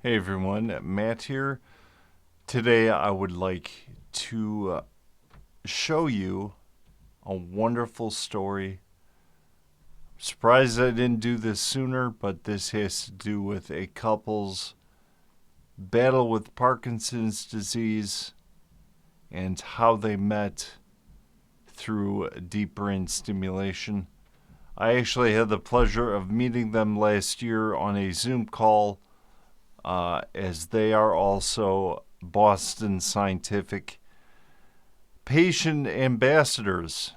Hey everyone, Matt here. Today I would like to show you a wonderful story. Surprised I didn't do this sooner, but this has to do with a couple's battle with Parkinson's disease and how they met through deep brain stimulation. I actually had the pleasure of meeting them last year on a Zoom call, as they are also Boston Scientific patient ambassadors.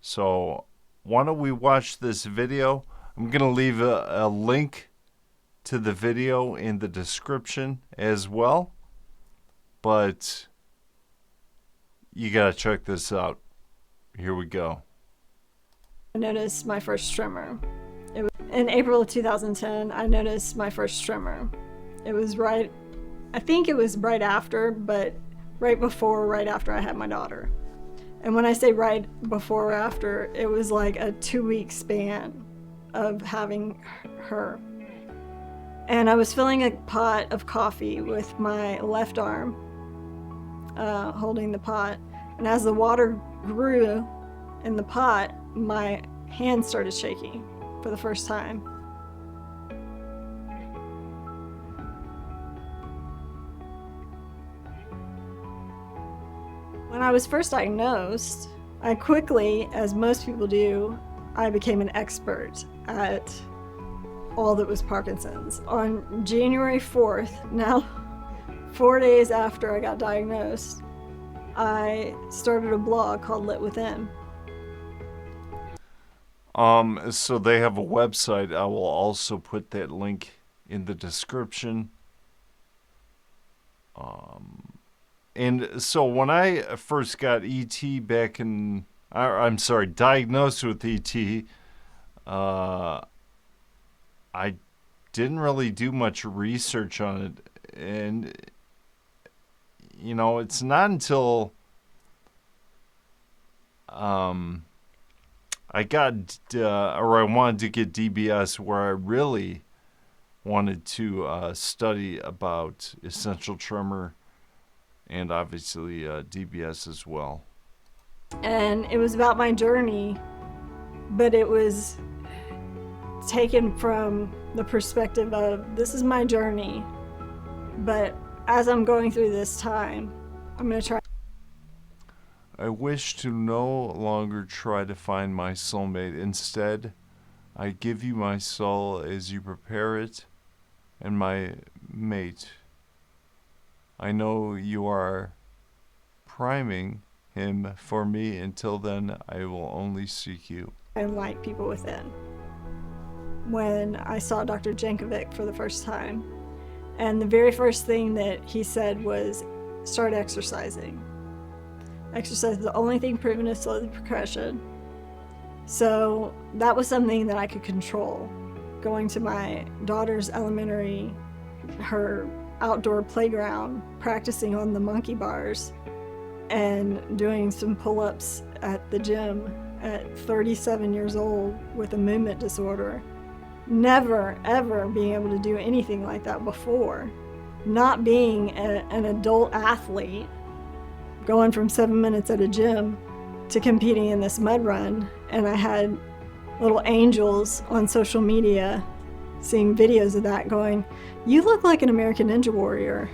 So why don't we watch this video? I'm going to leave a link to the video in the description as well. But you got to check this out. Here we go. I noticed my first tremor. It was in April of 2010. I noticed my first tremor. It was I think it was right after, but right after I had my daughter. And when I say right before or after, it was like a 2-week span of having her. And I was filling a pot of coffee with my left arm, holding the pot. And as the water grew in the pot, my hand started shaking for the first time. When I was first diagnosed, I quickly, as most people do, I became an expert at all that was Parkinson's. On January 4th, now 4 days after I got diagnosed, I started a blog called Lit Within. So they have a website. I will also put that link in the description. And so when I first got ET diagnosed with ET, I didn't really do much research on it. And, it's not until I wanted to get DBS where I really wanted to study about essential tremor and obviously DBS as well. And it was about my journey, but it was taken from the perspective of, this is my journey, but as I'm going through this time, I'm going to try. I wish to no longer try to find my soulmate. Instead, I give you my soul as you prepare it, and my mate. I know you are priming him for me. Until then, I will only seek you. I like people within. When I saw Dr. Jankovic for the first time, and the very first thing that he said was, start exercising. Exercise is the only thing proven to slow the progression. So that was something that I could control. Going to my daughter's elementary, her outdoor playground, practicing on the monkey bars, and doing some pull-ups at the gym at 37 years old with a movement disorder. Never, ever being able to do anything like that before. Not being an adult athlete, going from 7 minutes at a gym to competing in this mud run. And I had little angels on social media seeing videos of that going, you look like an American Ninja Warrior.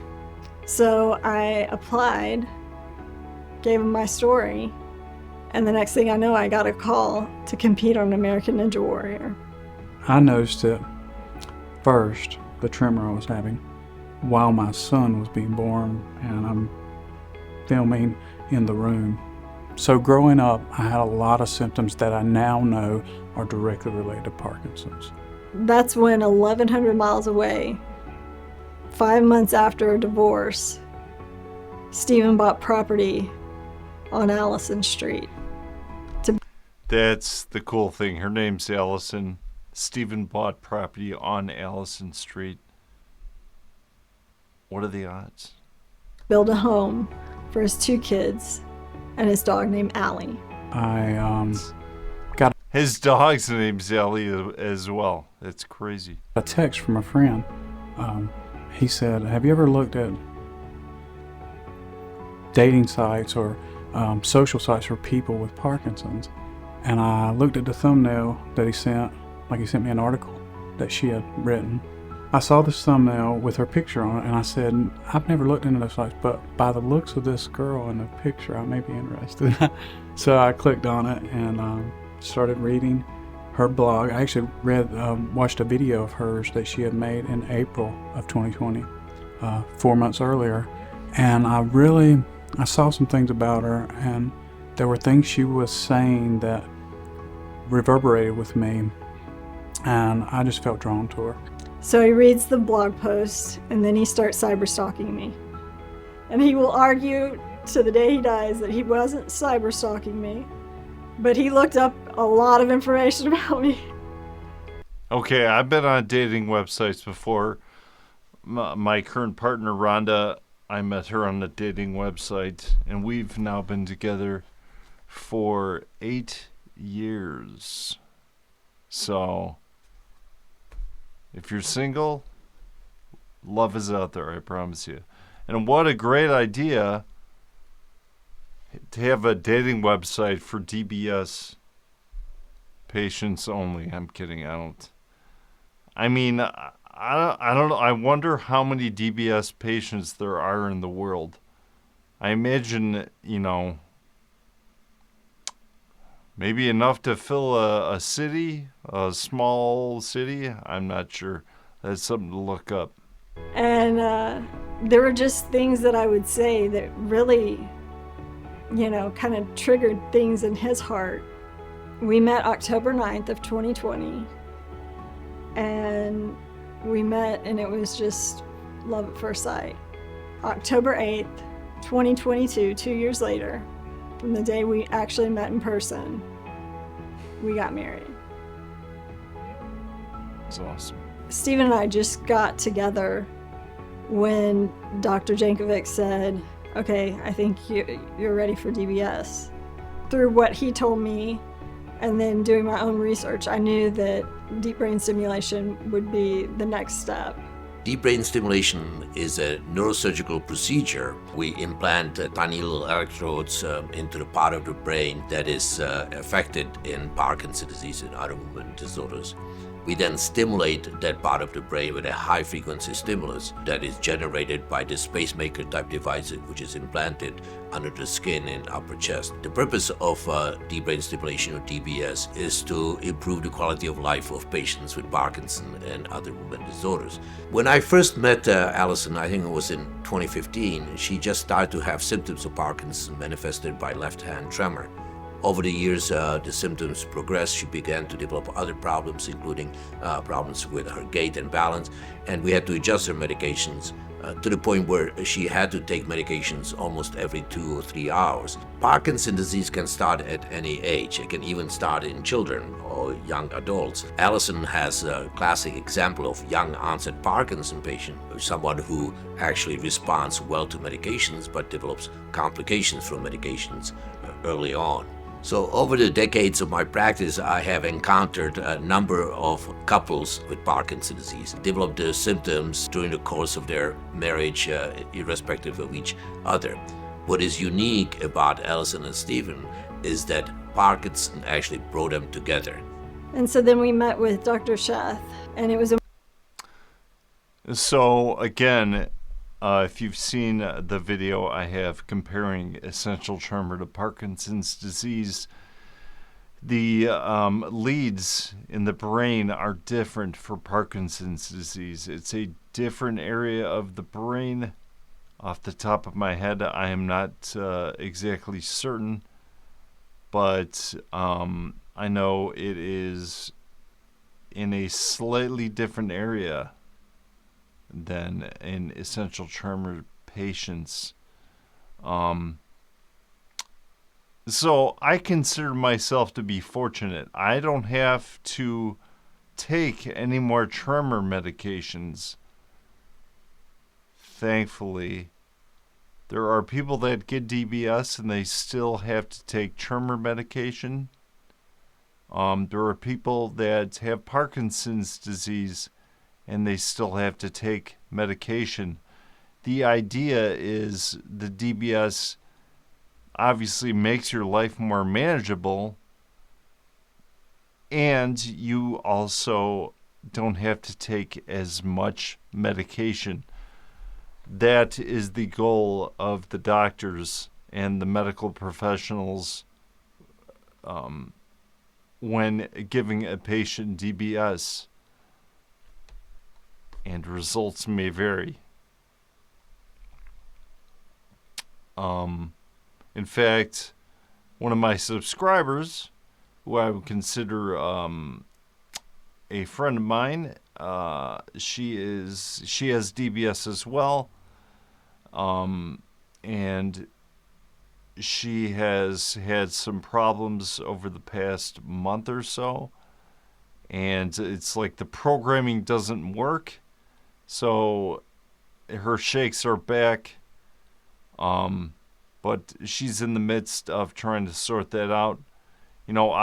So I applied, gave them my story, and the next thing I know, I got a call to compete on American Ninja Warrior. I noticed it first, the tremor I was having, while my son was being born, and I'm filming in the room. So growing up, I had a lot of symptoms that I now know are directly related to Parkinson's. That's when 1,100 miles away, 5 months after a divorce, Steven bought property on Allison Street. That's the cool thing. Her name's Allison. Steven bought property on Allison Street. What are the odds? Build a home for his 2 kids and his dog named Allie. I got His dog's name's Allie as well. That's crazy. a text from a friend he said, have you ever looked at dating sites or social sites for people with Parkinson's? And I looked at the thumbnail that he sent, like he sent me an article that she had written. I saw this thumbnail with her picture on it, and I said, I've never looked into those sites, but by the looks of this girl in the picture, I may be interested. So I clicked on it and started reading her blog. I actually watched a video of hers that she had made in April of 2020, 4 months earlier. And I saw some things about her, and there were things she was saying that reverberated with me, and I just felt drawn to her. So he reads the blog post, and then he starts cyberstalking me. And he will argue to the day he dies that he wasn't cyberstalking me, but he looked up a lot of information about me. Okay, I've been on dating websites before. My current partner, Rhonda, I met her on a dating website, and we've now been together for 8 years. So, if you're single, love is out there, I promise you. And what a great idea to have a dating website for DBS patients only. I'm kidding. I don't know. I wonder how many DBS patients there are in the world. I imagine, maybe enough to fill a city, a small city. I'm not sure. That's something to look up. And there were just things that I would say that really, kind of triggered things in his heart. We met October 9th of 2020. And we met, and it was just love at first sight. October 8th, 2022, 2 years later, from the day we actually met in person, we got married. It's awesome. Steven and I just got together when Dr. Jankovic said, okay, I think you're ready for DBS. Through what he told me and then doing my own research, I knew that deep brain stimulation would be the next step. Deep brain stimulation is a neurosurgical procedure. We implant tiny little electrodes into the part of the brain that is affected in Parkinson's disease and other movement disorders. We then stimulate that part of the brain with a high-frequency stimulus that is generated by this pacemaker type device, which is implanted under the skin and upper chest. The purpose of deep brain stimulation, or DBS, is to improve the quality of life of patients with Parkinson and other movement disorders. When I first met Allison, I think it was in 2015, she just started to have symptoms of Parkinson manifested by left-hand tremor. Over the years, the symptoms progressed. She began to develop other problems, including problems with her gait and balance, and we had to adjust her medications to the point where she had to take medications almost every 2 or 3 hours. Parkinson's disease can start at any age. It can even start in children or young adults. Allison has a classic example of young onset Parkinson patient, someone who actually responds well to medications but develops complications from medications early on. So over the decades of my practice, I have encountered a number of couples with Parkinson's disease, develop the symptoms during the course of their marriage, irrespective of each other. What is unique about Allison and Steven is that Parkinson actually brought them together. And so then we met with Dr. Sheth, and it was So again, if you've seen the video I have comparing essential tremor to Parkinson's disease, the leads in the brain are different for Parkinson's disease. It's a different area of the brain. Off the top of my head, I am not exactly certain, but I know it is in a slightly different area than in essential tremor patients. So I consider myself to be fortunate. I don't have to take any more tremor medications. Thankfully, there are people that get DBS and they still have to take tremor medication. There are people that have Parkinson's disease and they still have to take medication. The idea is the DBS obviously makes your life more manageable, and you also don't have to take as much medication. That is the goal of the doctors and the medical professionals when giving a patient DBS, and results may vary. In fact, one of my subscribers, who I would consider a friend of mine, she has DBS as well, and she has had some problems over the past month or so, and it's like the programming doesn't work, so her shakes are back, but she's in the midst of trying to sort that out. You know,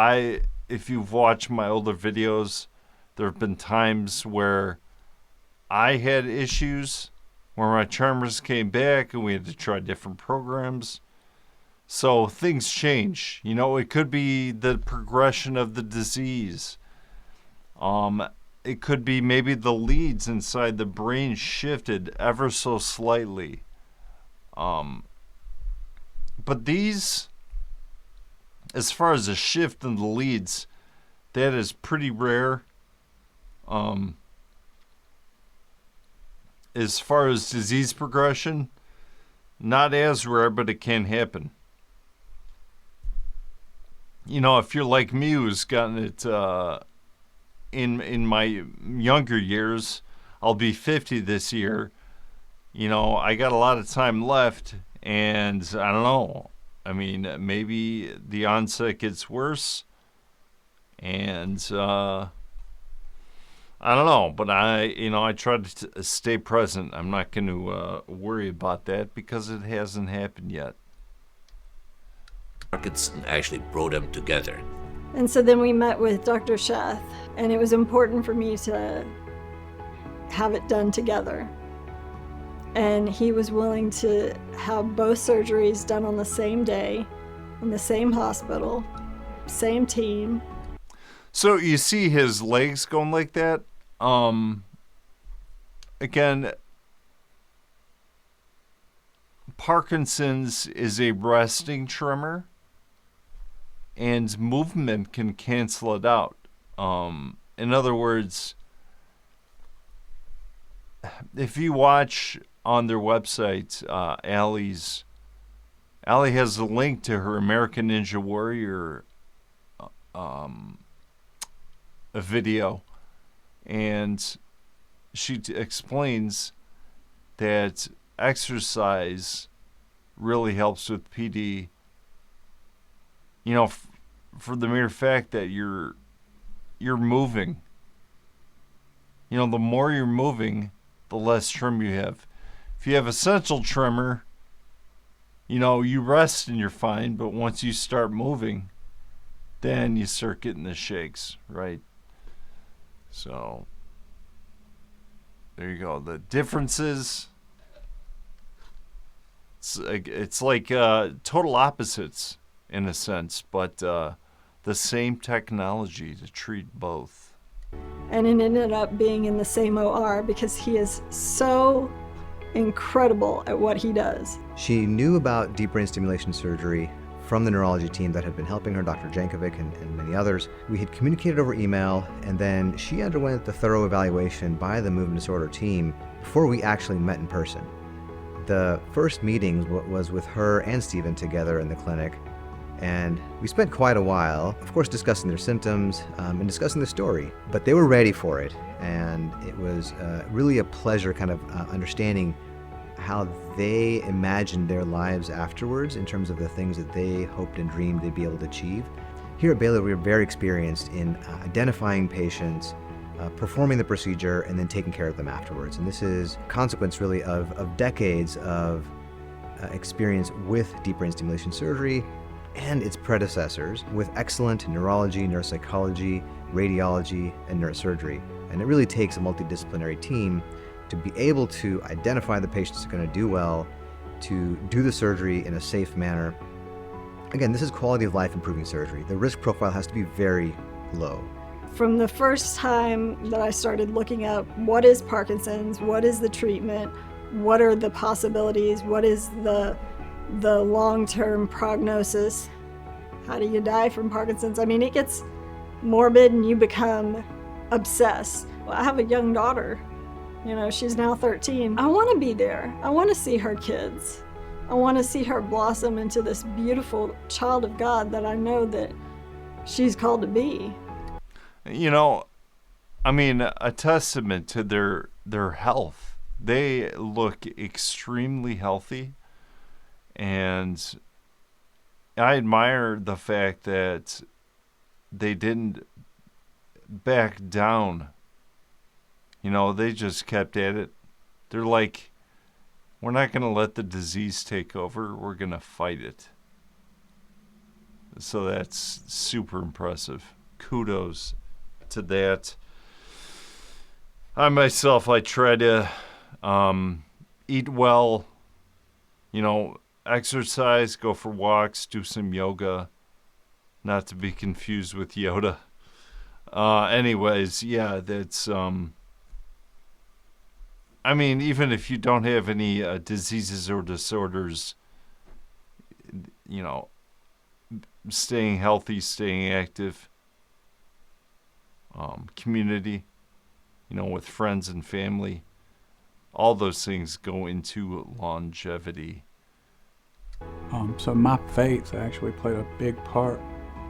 if you've watched my older videos, there have been times where I had issues where my tremors came back and we had to try different programs. So things change. You know, it could be the progression of the disease. It could be maybe the leads inside the brain shifted ever so slightly. But these, as far as a shift in the leads, that is pretty rare. As far as disease progression, not as rare, but it can happen. You know, if you're like me, who's gotten it in my younger years, I'll be 50 this year. You know, I got a lot of time left, and I don't know. I mean, maybe the onset gets worse, and I don't know. But I try to stay present. I'm not going to worry about that because it hasn't happened yet. Parkinson actually brought them together. And so then we met with Dr. Sheth, and it was important for me to have it done together. And he was willing to have both surgeries done on the same day, in the same hospital, same team. So you see his legs going like that? Again, Parkinson's is a resting tremor, and movement can cancel it out. In other words, if you watch on their website, Allie has a link to her American Ninja Warrior a video, and she explains that exercise really helps with PD. You know, for the mere fact that you're moving. You know, the more you're moving, the less tremor you have. If you have essential tremor, you know, you rest and you're fine, but once you start moving, then you start getting the shakes, right? So, there you go. The differences, it's like total opposites in a sense, but the same technology to treat both. And it ended up being in the same OR because he is so incredible at what he does. She knew about deep brain stimulation surgery from the neurology team that had been helping her, Dr. Jankovic and many others. We had communicated over email, and then she underwent the thorough evaluation by the movement disorder team before we actually met in person. The first meeting was with her and Steven together in the clinic, and we spent quite a while, of course, discussing their symptoms and discussing the story. But they were ready for it, and it was really a pleasure kind of understanding how they imagined their lives afterwards in terms of the things that they hoped and dreamed they'd be able to achieve. Here at Baylor, we are very experienced in identifying patients, performing the procedure, and then taking care of them afterwards. And this is a consequence really of decades of experience with deep brain stimulation surgery and its predecessors with excellent neurology, neuropsychology, radiology, and neurosurgery. And it really takes a multidisciplinary team to be able to identify the patients who are going to do well, to do the surgery in a safe manner. Again, this is quality of life improving surgery. The risk profile has to be very low. From the first time that I started looking up what is Parkinson's, what is the treatment, what are the possibilities, what is the long-term prognosis, how do you die from Parkinson's? I mean, it gets morbid and you become obsessed. Well, I have a young daughter, she's now 13. I want to be there. I want to see her kids. I want to see her blossom into this beautiful child of God that I know that she's called to be. A testament to their health. They look extremely healthy, and I admire the fact that they didn't back down. They just kept at it. They're like, we're not going to let the disease take over. We're going to fight it. So that's super impressive. Kudos to that. I myself, I try to eat well, exercise, go for walks, do some yoga, not to be confused with Yoda. Anyways, yeah, that's, even if you don't have any diseases or disorders, staying healthy, staying active, community, with friends and family, all those things go into longevity. So my faith actually played a big part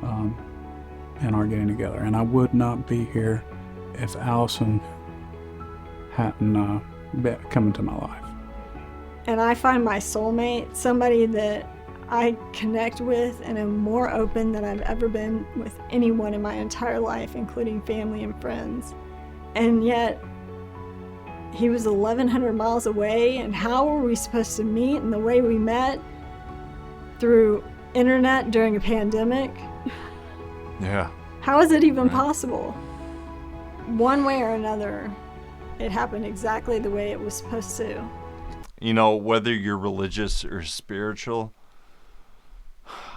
in our getting together, and I would not be here if Allison hadn't come into my life. And I find my soulmate, somebody that I connect with and am more open than I've ever been with anyone in my entire life, including family and friends. And yet, he was 1,100 miles away, and how were we supposed to meet? And the way we met, through internet during a pandemic. Yeah. How is it even possible? One way or another, it happened exactly the way it was supposed to. Whether you're religious or spiritual,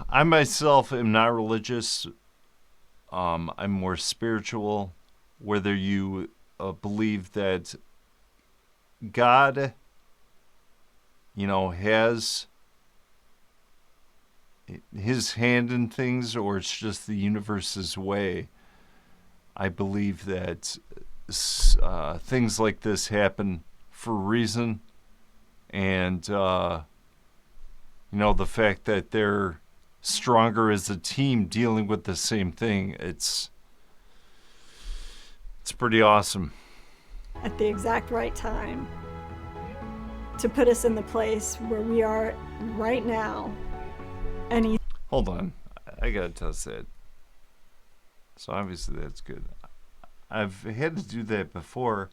I myself am not religious. I'm more spiritual. Whether you believe that God, has his hand in things, or it's just the universe's way. I believe that things like this happen for a reason, and the fact that they're stronger as a team dealing with the same thing, it's pretty awesome. At the exact right time to put us in the place where we are right now. And hold on, I gotta test that. So obviously that's good. I've had to do that before,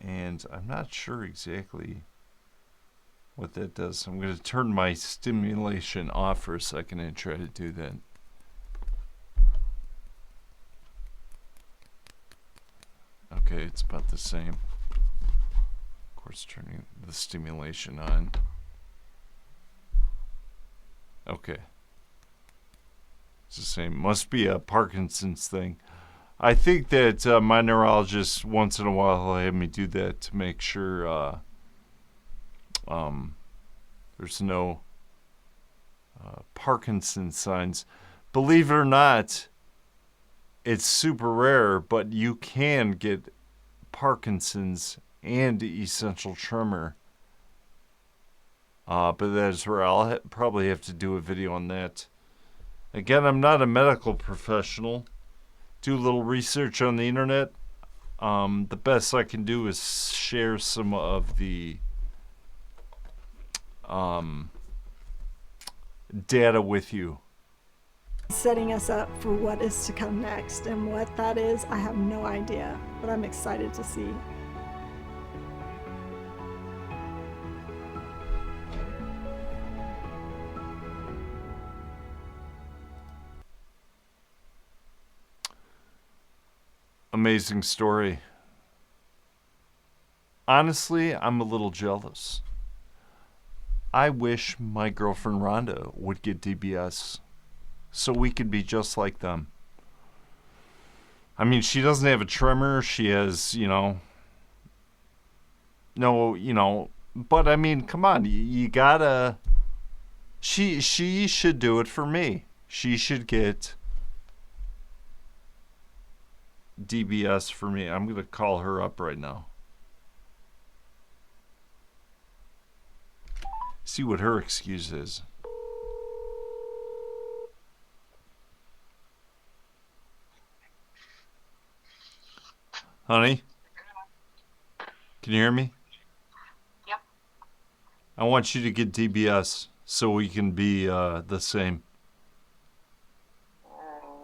and I'm not sure exactly what that does. I'm going to turn my stimulation off for a second and try to do that. Okay, it's about the same. Of course, turning the stimulation on. Okay. It's the same. Must be a Parkinson's thing. I think that my neurologist once in a while will have me do that to make sure there's no Parkinson's signs. Believe it or not, it's super rare, but you can get Parkinson's and essential tremor. But that's where I'll probably have to do a video on that. Again, I'm not a medical professional. Do a little research on the internet. The best I can do is share some of the data with you. Setting us up for what is to come next, and what that is, I have no idea, but I'm excited to see. amazing story. Honestly, I'm a little jealous. I wish my girlfriend Rhonda would get DBS so we could be just like them. I mean, she doesn't have a tremor. She has, but I mean, come on, you gotta. She should do it for me. She should get DBS for me. I'm gonna call her up right now. See what her excuse is. Honey? Can you hear me? Yep. I want you to get DBS so we can be the same.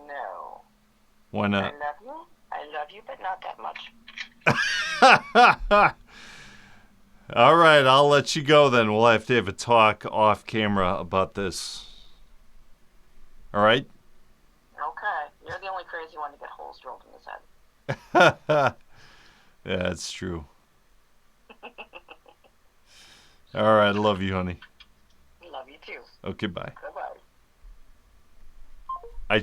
No. Why not? I love you, but not that much. All right, I'll let you go then. We'll have to have a talk off camera about this. All right? Okay. You're the only crazy one to get holes drilled in his head. Yeah, that's true. All right, I love you, honey. Love you too. Okay, bye. Bye-bye. I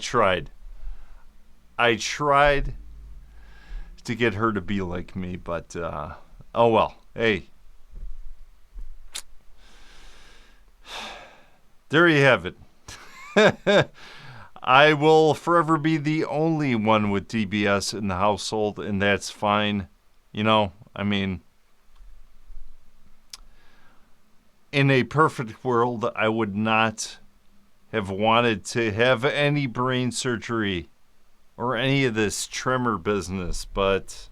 tried to get her to be like me, but oh well. Hey. There you have it. I will forever be the only one with DBS in the household, and that's fine. I mean, in a perfect world, I would not have wanted to have any brain surgery or any of this tremor business, but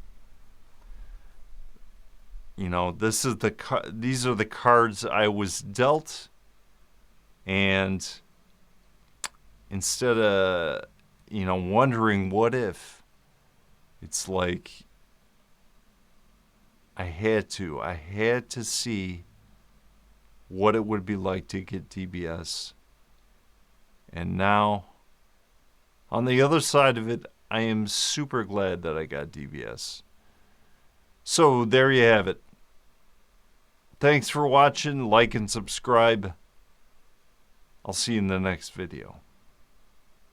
these are the cards I was dealt, and instead of wondering what if, it's like I had to see what it would be like to get DBS. And now, on the other side of it, I am super glad that I got DBS. So there you have it. Thanks for watching. Like and subscribe. I'll see you in the next video.